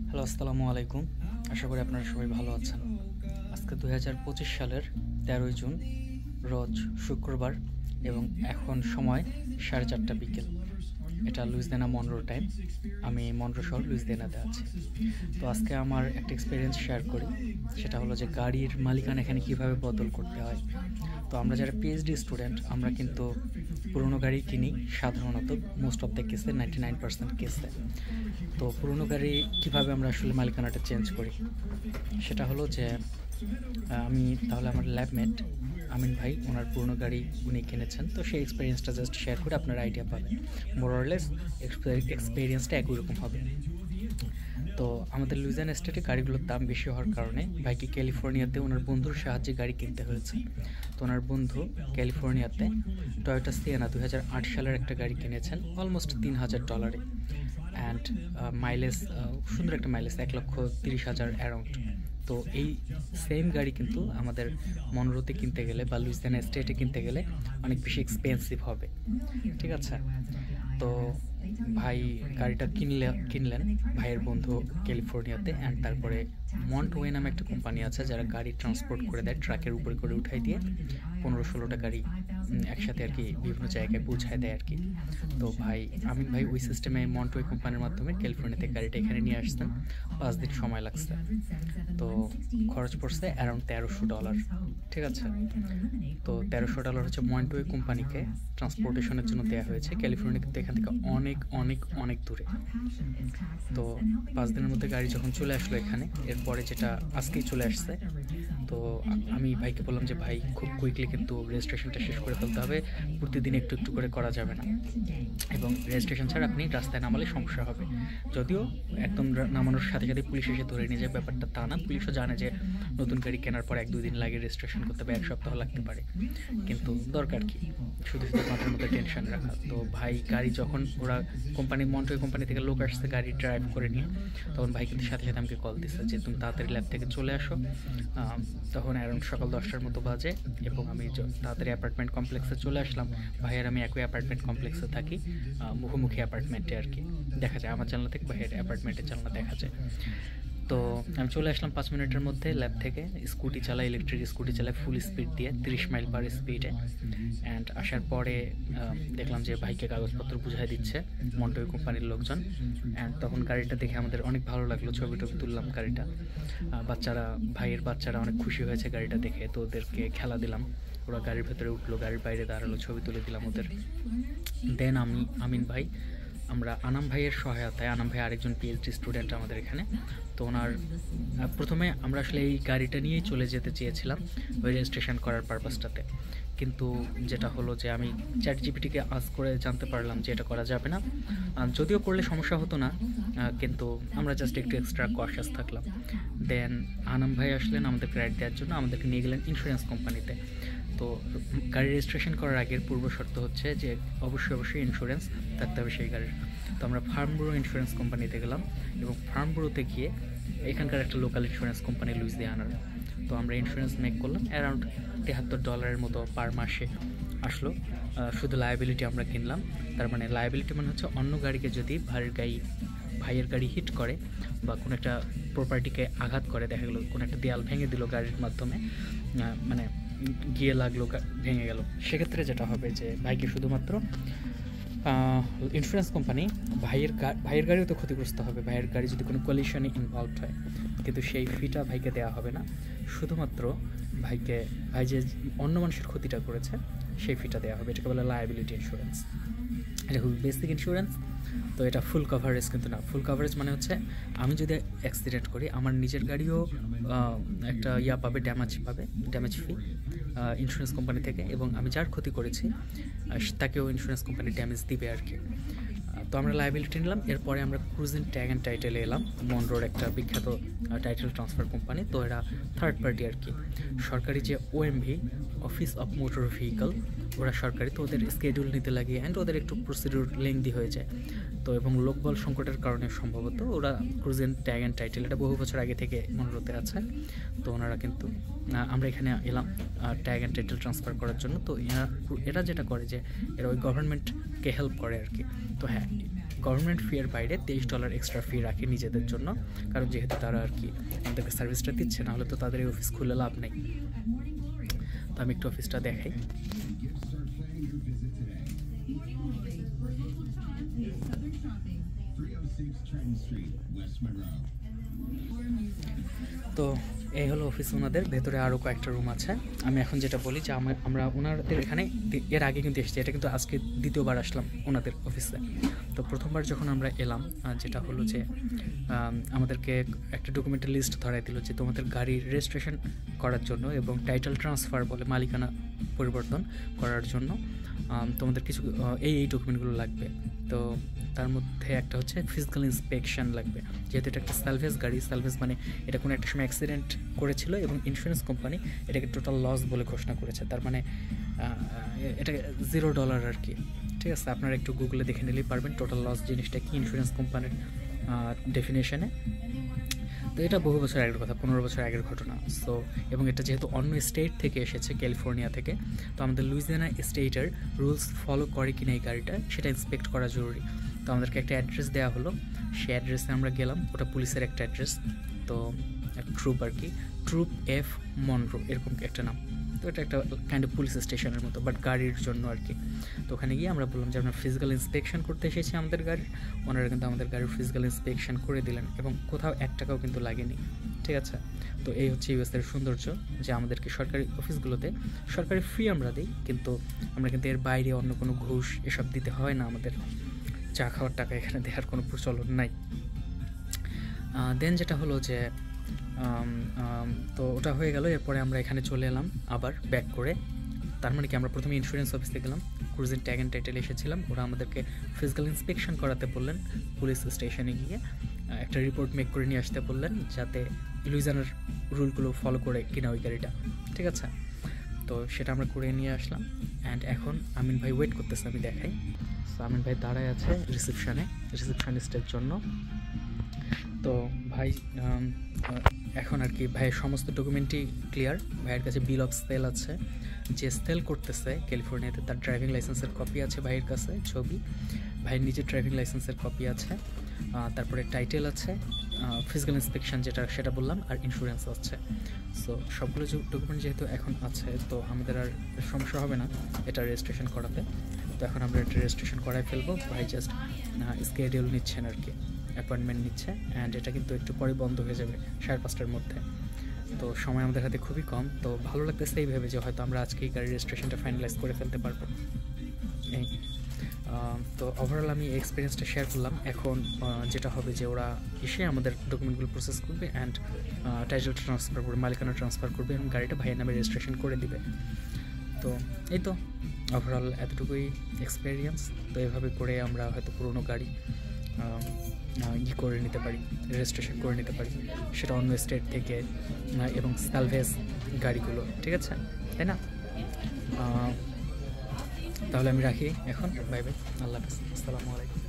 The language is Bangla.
হ্যালো, আসসালামু আলাইকুম। আশা করি আপনারা সবাই ভালো আছেন। আজকে ২০২৫ সালের ১৩ই জুন, রোজ শুক্রবার, এবং এখন সময় 4:30 বিকেল। এটা লুইসিয়ানা মনরো টাইম। আমি মনরো শহর লুইসিয়ানাতে আছি। তো আজকে আমার একটা এক্সপিরিয়েন্স শেয়ার করি। সেটা হলো যে গাড়ির মালিকানা এখানে কীভাবে বদল করতে হয়। তো আমরা যারা পিএইচডি স্টুডেন্ট, আমরা কিন্তু পুরনো গাড়ি কিনি সাধারণত, মোস্ট অফ দ্য কেসে 99% কেসে। তো পুরনো গাড়ি কীভাবে আমরা আসলে মালিকানাটা চেঞ্জ করি, সেটা হলো যে আমি তাহলে আমার ল্যাবমেট আমিন ভাই, ওনার পুরনো গাড়ি উনি কিনেছেন। তো সেই এক্সপিরিয়েন্সটা জাস্ট শেয়ার করে আপনার আইডিয়া পাবেন। মোরলেস এক্সপিরিয়েন্সটা একই রকম হবে। তো আমাদের লুইজিয়ানা স্টেটে গাড়িগুলোর দাম বেশি হওয়ার কারণে ভাইকে ক্যালিফোর্নিয়াতে ওনার বন্ধুর সাহায্যে গাড়ি কিনতে হয়েছে। তো ওনার বন্ধু ক্যালিফোর্নিয়াতে টয়োটা সিয়েনা 2008 সালের একটা গাড়ি কিনেছেন অলমোস্ট $3,000 অ্যান্ড মাইলেজ, সুন্দর একটা মাইলেজ, 1,30,000 অ্যারাউন্ড। তো এই সেম গাড়ি কিন্তু আমাদের মনরোতে কিনতে গেলে বা লুইজিয়ানা স্টেটে কিনতে গেলে অনেক বেশি এক্সপেন্সিভ হবে। ঠিক আছে। তো ভাই গাড়িটা কিনলেন ভাইয়ের বন্ধু ক্যালিফোর্নিয়াতে। অ্যান্ড তারপরে মন্টওয়ে নামে একটা কোম্পানি আছে যারা গাড়ি ট্রান্সপোর্ট করে দেয়, ট্রাকের উপরে করে উঠাই দিয়ে 15-16টা গাড়ি একসাথে আর কি বিভিন্ন জায়গায় পৌঁছায় দেয় আর কি। তো আমিন ভাই ওই সিস্টেমে মন্টওয়ে কোম্পানির মাধ্যমে ক্যালিফোর্নিয়াতে গাড়িটা এখানে নিয়ে আসতেন। 5 দিন সময় লাগছে। তো খরচ পড়ছে অ্যারাউন্ড $1,300। ঠিক আছে। তো $1,300 হচ্ছে মন্টওয়ে কোম্পানিকে ট্রান্সপোর্টেশনের জন্য দেওয়া হয়েছে। ক্যালিফোর্নিয়া কিন্তু এখান থেকে অনেক অনেক অনেক দূরে। তো 5 দিনের মধ্যে গাড়ি যখন চলে আসলো এখানে, এরপরে যেটা আজকেই চলে আসছে। তো আমি ভাইকে বললাম যে ভাই খুব কুইকলি কিন্তু রেজিস্ট্রেশনটা শেষ করে ফেলতে হবে, প্রতিদিন একটু একটু করে করা যাবে না, এবং রেজিস্ট্রেশন ছাড়া আপনি রাস্তায় নামালে সমস্যা হবে। যদিও একদম নামানোর সাথে সাথে পুলিশ এসে ধরে নিয়ে যায়, ব্যাপারটা তা না। পুলিশও জানে যে নতুন গাড়ি কেনার পর 1-2 দিন লাগে রেজিস্ট্রেশন করতে, বা 1 সপ্তাহ লাগতে পারে, কিন্তু দরকার কি শুধু শুধু মাথার মধ্যে টেনশন রাখা। তো ভাই গাড়ি যখন ওরা মন্টওয়ে কোম্পানি থেকে লোক আসছে গাড়ি ড্রাইভ করে নিয়ে, তখন ভাই কিন্তু সাথে সাথে আমাকে কল দিচ্ছে যে তুমি তাড়াতাড়ি ল্যাব থেকে চলে আসো। তখন অ্যারাউন্ড সকাল 10টার মতো বাজে, এবং আমি তাড়াতাড়ি অ্যাপার্টমেন্ট কমপ্লেক্সে চলে আসলাম। ভাইয়ের আমি একই অ্যাপার্টমেন্ট কমপ্লেক্সে থাকি, মুখোমুখি অ্যাপার্টমেন্টে আর কি। দেখা যায় আমার জানলা থেকে ভাইয়ের অ্যাপার্টমেন্টের জানলা দেখা যায়। তো আমি চলে আসলাম 5 মিনিটের মধ্যে ল্যাব থেকে। স্কুটি চালাই, ইলেকট্রিক স্কুটি চালাই ফুল স্পিড দিয়ে 30 মাইল পার স্পিডে। অ্যান্ড আসার পরে দেখলাম যে ভাইকে কাগজপত্র বুঝাই দিচ্ছে মন্টওয়ে কোম্পানির লোকজন। অ্যান্ড তখন গাড়িটা দেখে আমাদের অনেক ভালো লাগলো, ছবি টবি তুললাম গাড়িটা। ভাইয়ের বাচ্চারা অনেক খুশি হয়েছে গাড়িটা দেখে, তো ওদেরকে খেলা দিলাম। ওরা গাড়ির ভেতরে উঠলো, গাড়ির বাইরে দাঁড়ালো, ছবি তুলে দিলাম ওদের। দেন আমিন ভাই, আমরা আনাম ভাইয়ের সহায়তায়, আনাম ভাই আরেকজন পিএইচডি স্টুডেন্ট আমাদের এখানে। তো ওনার প্রথমে আমরা আসলে এই গাড়িটা নিয়েই চলে যেতে চেয়েছিলাম ওই রেজিস্ট্রেশন করার পারপাসটাতে, কিন্তু যেটা হলো যে আমি চ্যাট জিপিটিকে আস্ক করে জানতে পারলাম যে এটা করা যাবে না। যদিও করলে সমস্যা হতো না, কিন্তু আমরা জাস্ট একটু এক্সট্রা কশাস থাকলাম। দেন আনাম ভাই আসলেন আমাদের রাইড দেওয়ার জন্য, আমাদেরকে নিয়ে গেলেন ইন্স্যুরেন্স কোম্পানিতে। তো গাড়ি রেজিস্ট্রেশন করার আগের পূর্ব শর্ত হচ্ছে যে অবশ্যই ইন্স্যুরেন্স থাকতে হবে সেই গাড়ির। তো আমরা ফার্ম ব্যুরো ইন্স্যুরেন্স কোম্পানিতে গেলাম, এবং ফার্ম ব্যুরোতে গিয়ে এখানকার একটা লোকাল ইন্স্যুরেন্স কোম্পানি লুইজিয়ানার। তো আমরা ইন্স্যুরেন্স মেক করলাম, অ্যারাউন্ড $73 মতো পার মাসে আসলো। শুধু লায়াবিলিটি আমরা কিনলাম। তার মানে লায়াবিলিটি মানে হচ্ছে অন্য গাড়িকে যদি ভাইয়ের গাড়ি হিট করে বা কোনো একটা প্রপার্টিকে আঘাত করে, দেখা গেলো কোনো একটা দেয়াল ভেঙে দিল গাড়ির মাধ্যমে, মানে গিয়ে লাগলো, ভেঙে গেল, সেক্ষেত্রে যেটা হবে যে ভাইকে শুধুমাত্র ইন্স্যুরেন্স কোম্পানি ভাইয়ের গাড়িও তো ক্ষতিগ্রস্ত হবে, ভাইয়ের গাড়ি যদি কোনো কলিশনে ইনভলভড হয়, কিন্তু সেই ফিটা ভাইকে দেওয়া হবে না। শুধুমাত্র ভাই যে অন্য মানুষের ক্ষতিটা করেছে সেই ফিটা দেওয়া হবে। এটাকে বলে লায়াবিলিটি ইন্স্যুরেন্স। এটা খুব বেসিক ইন্স্যুরেন্স। তো এটা ফুল কভারেজ কিন্তু না। ফুল কভারেজ মানে হচ্ছে আমি যদি অ্যাক্সিডেন্ট করি, আমার নিজের গাড়িও একটা পাবে, ড্যামেজ ফি ইন্স্যুরেন্স কোম্পানি থেকে, এবং আমি যার ক্ষতি করেছি তাকেও ইন্স্যুরেন্স কোম্পানি ড্যামেজ দিবে আর কি। তো আমরা লায়াবিলিটি নিলাম। এরপরে আমরা ক্রুজিং ট্যাগ অ্যান্ড টাইটেলে এলাম, মনরোর একটা বিখ্যাত টাইটেল ট্রান্সফার কোম্পানি। তো এরা থার্ড পার্টি আর কি, সরকারি যে ওএমভি, অফিস অফ মোটর ভেহিকল, ওরা সরকারি। তো ওদের স্কেডিউল নিতে লাগে, অ্যান্ড ওদের একটু প্রসিডিউর লেংদি হয়ে যায়। তো এবং লোকবল সংকটের কারণে সম্ভবত ওরা ক্রুজিং ট্যাগ অ্যান্ড টাইটেল, এটা বহু বছর আগে থেকে মনরোতে আছে। তো ওনারা কিন্তু আমরা এখানে এলাম ট্যাগ অ্যান্ড টাইটেল ট্রান্সফার করার জন্য। তো এরা যেটা করে যে এরা ওই গভর্নমেন্টকে হেল্প করে আর কি। তো হ্যাঁ, গভর্নমেন্ট ফি এর বাইরে $23 এক্সট্রা ফি রাখে নিজেদের জন্য, কারণ যেহেতু তারা আর কি আমাদেরকে সার্ভিসটা দিচ্ছে, না হলে তো তাদের এই অফিস খুলে লাভ নেই। তো আমি একটু অফিসটা দেখাই। তো এই হলো অফিস ওনাদের, ভেতরে আরও কয়েকটা রুম আছে। আমি এখন যেটা বলি যে আমরা ওনাদের এখানে এর আগে কিন্তু এসেছি, এটা কিন্তু আজকে দ্বিতীয়বার আসলাম ওনাদের অফিসে। তো প্রথমবার যখন আমরা এলাম, যেটা হলো যে আমাদেরকে একটা ডকুমেন্টের লিস্ট ধরাই দিল যে তোমাদের গাড়ির রেজিস্ট্রেশন করার জন্য এবং টাইটেল ট্রান্সফার বলে মালিকানা পরিবর্তন করার জন্য তোমাদের কিছু এই ডকুমেন্টগুলো লাগবে। তো তার মধ্যে একটা হচ্ছে ফিজিক্যাল ইন্সপেকশন লাগবে, যেহেতু এটা একটা সালভেজ গাড়ি। সালভেজ মানে এটা কোনো একটা সময় অ্যাক্সিডেন্ট করেছিল এবং ইন্স্যুরেন্স কোম্পানি এটাকে টোটাল লস বলে ঘোষণা করেছে, তার মানে এটা $0 আর কি। ঠিক আছে, আপনারা একটু গুগলে দেখে নিলেই পারবেন টোটাল লস জিনিসটা কি ইন্স্যুরেন্স কোম্পানির ডেফিনেশনে। তো এটা বহু বছর আগের কথা, 15 বছর আগের ঘটনা। সো এবং এটা যেহেতু অন্য স্টেট থেকে এসেছে, ক্যালিফোর্নিয়া থেকে, তো আমাদের লুইজিয়ানা স্টেটের রুলস ফলো করে কিনা এই গাড়িটা সেটা ইন্সপেক্ট করা জরুরি। তো আমাদেরকে একটা অ্যাড্রেস দেওয়া হলো, সেই অ্যাড্রেসে আমরা গেলাম। ওটা পুলিশের একটা অ্যাড্রেস, তো ট্রুপ আর কি, ট্রুপ F মনরো এরকম একটা নাম। তো এটা একটা কাইন্ড অফ পুলিশ স্টেশনের মতো, বাট গাড়ির জন্য আর কি। তো ওখানে গিয়ে আমরা বললাম যে আমরা ফিজিক্যাল ইন্সপেকশন করতে এসেছি আমাদের গাড়ির। ওনারা কিন্তু আমাদের গাড়ির ফিজিক্যাল ইন্সপেকশন করে দিলেন এবং কোথাও $1 কিন্তু লাগেনি। ঠিক আছে, তো এই হচ্ছে ইউএসের সৌন্দর্য, যে আমাদেরকে সরকারি অফিসগুলোতে সরকারি ফি আমরা দিই, কিন্তু আমরা কিন্তু এর বাইরে অন্য কোনো ঘুষ এসব দিতে হয় না আমাদের। চা খাওয়ার টাকা এখানে দেওয়ার কোনো প্রচলন নাই। দেন যেটা হলো যে তো ওটা হয়ে গেল। এরপরে আমরা এখানে চলে এলাম আবার ব্যাক করে। তার মানে কি, আমরা প্রথমে ইন্স্যুরেন্স অফিসে গেলাম, ক্রুজিং ট্যাগ অ্যান্ড টাইটেল এসেছিলাম, ওরা আমাদেরকে ফিজিক্যাল ইন্সপেকশন করাতে বললেন। পুলিশ স্টেশনে গিয়ে একটা রিপোর্ট মেক করে নিয়ে আসতে বললেন, যাতে লুইজিয়ানার রুলগুলো ফলো করে কিনা ওই গাড়িটা। ঠিক আছে, তো সেটা আমরা করে নিয়ে আসলাম। অ্যান্ড এখন আমিন ভাই ওয়েট করতেছে, আমি দেখাই। সো আমিন ভাই দাঁড়ায় আছে রিসেপশনিস্টের জন্য। তো ভাই এখন আর কি ভাইয়ের সমস্ত ডকুমেন্টই ক্লিয়ার। ভাইয়ের কাছে বিল অফ সেল আছে, যে সেল করতেছে ক্যালিফোর্নিয়াতে তার ড্রাইভিং লাইসেন্সের কপি আছে ভাইয়ের কাছে, ছবি, ভাইয়ের নিজের ড্রাইভিং লাইসেন্সের কপি আছে, তারপরে টাইটেল আছে, ফিজিক্যাল ইন্সপেকশন যেটা সেটা বললাম, আর ইন্স্যুরেন্স আছে। সো সবগুলো ডকুমেন্ট যেহেতু এখন আছে, তো আমাদের আর সমস্যা হবে না এটা রেজিস্ট্রেশন করাতে। তো এখন আমরা এটা রেজিস্ট্রেশন করাই ফেলবো। ভাই জাস্ট স্কেডিউল নিচ্ছেন আর কি, অ্যাপয়েন্টমেন্ট নিচ্ছে। অ্যান্ড এটা কিন্তু একটু পরে বন্ধ হয়ে যাবে 5:30টার মধ্যে। তো সময় আমাদের হাতে খুবই কম। তো ভালো লাগতেছে এই ভেবে যে হয়তো আমরা আজকেই গাড়ির রেজিস্ট্রেশনটা ফাইনালাইজ করে ফেলতে পারবো। এই তো ওভারঅল আমি এক্সপিরিয়েন্সটা শেয়ার করলাম। এখন যেটা হবে যে ওরা এসে আমাদের ডকুমেন্টগুলো প্রসেস করবে অ্যান্ড টাইটেল ট্রান্সফার করবে, মালিকানা ট্রান্সফার করবে এবং গাড়িটা ভাইয়ের নামে রেজিস্ট্রেশন করে দিবে। তো এই তো ওভারঅল এতটুকুই এক্সপিরিয়েন্স। তো এইভাবে করে আমরা হয়তো পুরোনো গাড়ি করে নিতে পারি, রেজিস্ট্রেশন করে নিতে পারি, সেটা অন্য স্টেট থেকে এবং সালভেজ গাড়িগুলো। ঠিক আছে, তাই না? তাহলে আমি রাখি এখন। বাই বাই, আল্লাহ হাফেজ, আসসালামু আলাইকুম।